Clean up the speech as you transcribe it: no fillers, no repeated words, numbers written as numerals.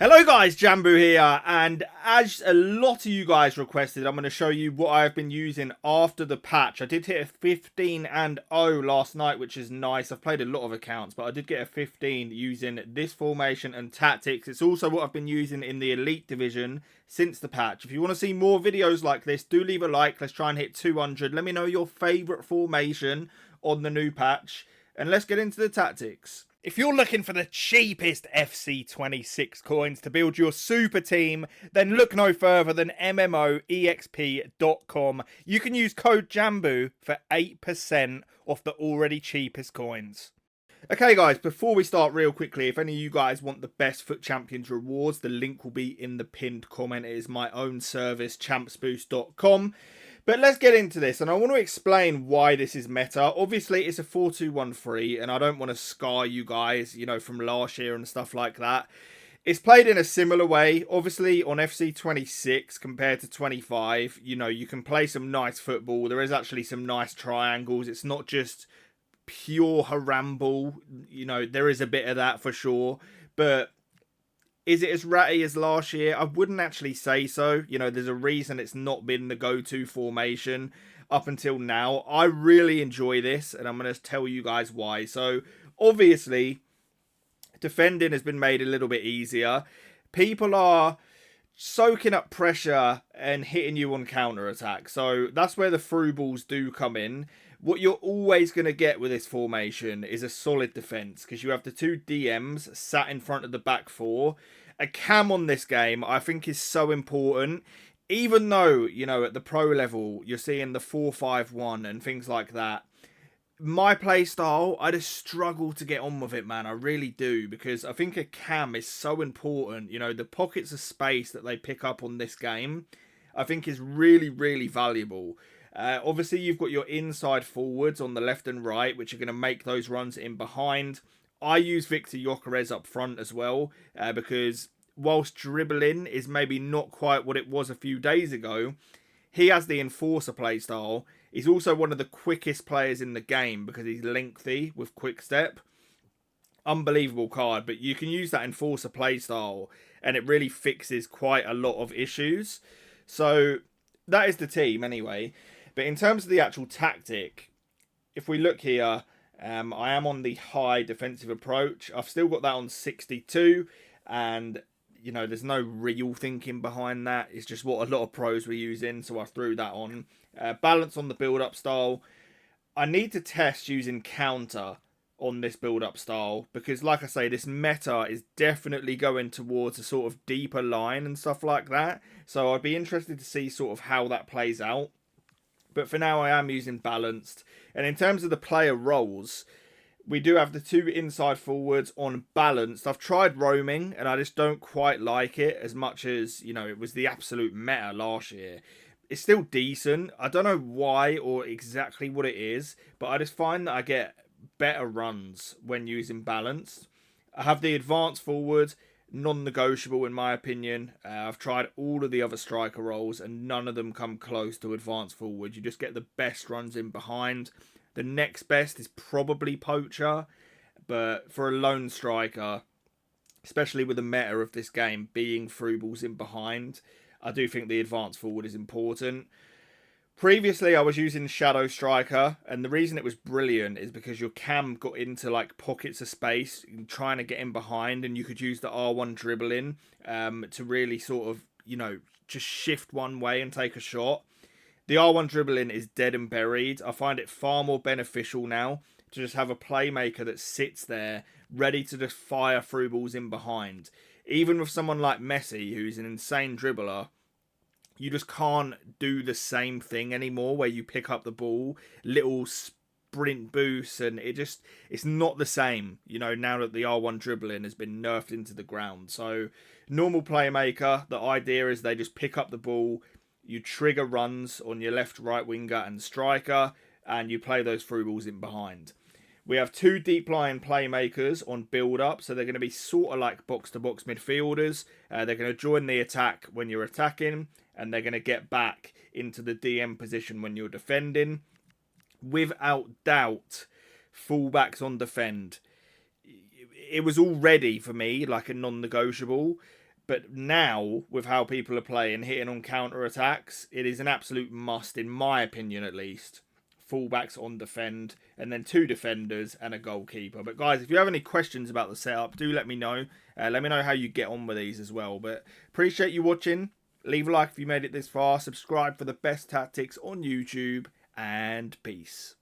Hello guys, Jamboo here, and as a lot of you guys requested, I'm going to show you what I've been using after the patch. I did hit a 15 and 0 last night, which is nice. I've played a lot of accounts, but I did get a 15 using this formation and tactics. It's also what I've been using in the Elite Division since the patch. If you want to see more videos like this, do leave a like. Let's try and hit 200. Let me know your favourite formation on the new patch, and let's get into the tactics. If you're looking for the cheapest FC26 coins to build your super team, then look no further than MMOEXP.com. You can use code JAMBOO for 8% off the already cheapest coins. Okay guys, before we start real quickly, if any of you guys want the best FUT Champions rewards, the link will be in the pinned comment. It is my own service, champsboost.com. But let's get into this, and I want to explain why this is meta. Obviously, it's a 4-2-1-3, and I don't want to scar you guys, you know, from last year and stuff like that. It's played in a similar way. Obviously, on FC26 compared to 25, you know, you can play some nice football. There is actually some nice triangles. It's not just pure haramble. You know, there is a bit of that for sure. But is it as ratty as last year? I wouldn't actually say so. You know, there's a reason it's not been the go-to formation up until now. I really enjoy this, and I'm going to tell you guys why. So, obviously, defending has been made a little bit easier. People are soaking up pressure and hitting you on counter-attack. So, that's where the through balls do come in. What you're always going to get with this formation is a solid defence, because you have the two DMs sat in front of the back four. A cam on this game, I think, is so important. Even though, you know, at the pro level, you're seeing the 4-5-1 and things like that. My play style, I just struggle to get on with it, man. I really do, because I think a cam is so important. You know, the pockets of space that they pick up on this game, I think is really, really valuable. Obviously, you've got your inside forwards on the left and right, which are going to make those runs in behind. I use Victor Gyökeres up front as well, because whilst dribbling is maybe not quite what it was a few days ago, he has the enforcer play style. He's also one of the quickest players in the game because he's lengthy with quick step. Unbelievable card, but you can use that enforcer play style and it really fixes quite a lot of issues. So that is the team anyway. But in terms of the actual tactic, if we look here, I am on the high defensive approach. I've still got that on 62, and you know, there's no real thinking behind that. It's just what a lot of pros were using, so I threw that on. Balance on the build-up style. I need to test using counter on this build-up style, because like I say, this meta is definitely going towards a sort of deeper line and stuff like that. So I'd be interested to see sort of how that plays out. But for now, I am using balanced. And in terms of the player roles, we do have the two inside forwards on balanced. I've tried roaming, and I just don't quite like it as much as, you know, it was the absolute meta last year. It's still decent. I don't know why or exactly what it is, but I just find that I get better runs when using balanced. I have the advanced forward, non-negotiable in my opinion. I've tried all of the other striker roles and none of them come close to advanced forward. You just get the best runs in behind. The next best is probably poacher, but for a lone striker, especially with the meta of this game being through balls in behind, I do think the advanced forward is important. Previously, I was using Shadow Striker, and the reason it was brilliant is because your cam got into like pockets of space, trying to get in behind, and you could use the R1 dribbling to really sort of, you know, just shift one way and take a shot. The R1 dribbling is dead and buried. I find it far more beneficial now to just have a playmaker that sits there ready to just fire through balls in behind. Even with someone like Messi, who's an insane dribbler, you just can't do the same thing anymore where you pick up the ball, little sprint boosts, and it's not the same, you know, now that the R1 dribbling has been nerfed into the ground. So normal playmaker, the idea is they just pick up the ball, you trigger runs on your left, right winger and striker, and you play those through balls in behind. We have two deep line playmakers on build-up, so they're going to be sort of like box-to-box midfielders. They're going to join the attack when you're attacking, and they're going to get back into the DM position when you're defending. Without doubt, fullbacks on defend. It was already, for me, like a non-negotiable. But now, with how people are playing, hitting on counter-attacks, it is an absolute must, in my opinion at least. Fullbacks on defend, and then 2 defenders and a goalkeeper. But guys, if you have any questions about the setup, do let me know. Let me know how you get on with these as well. But appreciate you watching. Leave a like if you made it this far. Subscribe for the best tactics on YouTube. And peace.